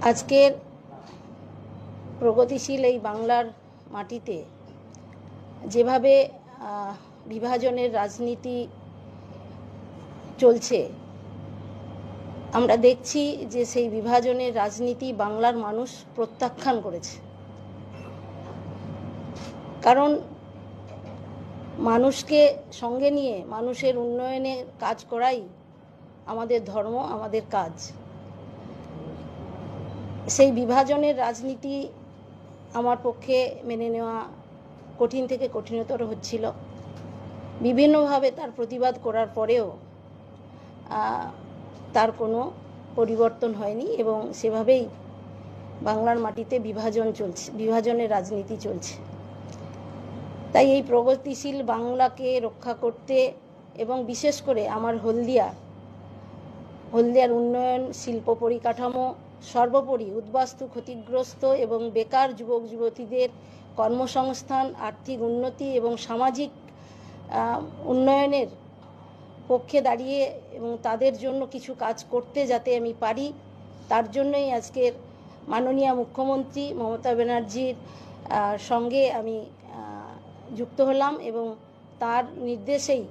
আজকের প্রগতিশীল এই বাংলার মাটিতে যেভাবে বিভাজনের রাজনীতি চলছে, আমরা দেখছি যে সেই বিভাজনের রাজনীতি বাংলার মানুষ প্রত্যাখ্যান করেছে। কারণ মানুষকে সঙ্গে নিয়ে মানুষের উন্নয়নে কাজ করাই আমাদের ধর্ম, আমাদের কাজ। সেই বিভাজনের রাজনীতি আমার পক্ষে মেনে নেওয়া কঠিন থেকে কঠিনতর হচ্ছিল। বিভিন্নভাবে তার প্রতিবাদ করার পরেও তার কোনো পরিবর্তন হয়নি এবং সেভাবেই বাংলার মাটিতে বিভাজনের রাজনীতি চলছে। তাই এই প্রগতিশীল বাংলাকে রক্ষা করতে এবং বিশেষ করে আমার হলদিয়ার উন্নয়ন, শিল্প পরিকাঠামো, সর্বোপরি উদ্বাস্তু ক্ষতিগ্রস্ত এবং বেকার যুবক যুবতীদের কর্মসংস্থান, আর্থিক উন্নতি এবং সামাজিক উন্নয়নের পক্ষে দাঁড়িয়ে এবং তাদের জন্য কিছু কাজ করতে যাতে আমি পারি, তার জন্যই আজকের মাননীয় মুখ্যমন্ত্রী মমতা ব্যানার্জির সঙ্গে আমি যুক্ত হলাম এবং তার নির্দেশেই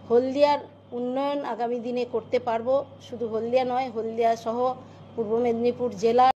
হলদিয়ার উন্নয়ন আগামী দিনে করতে পারবো। শুধু হলদিয়া নয়, হলদিয়া সহ পূর্ব মেদিনীপুর জেলা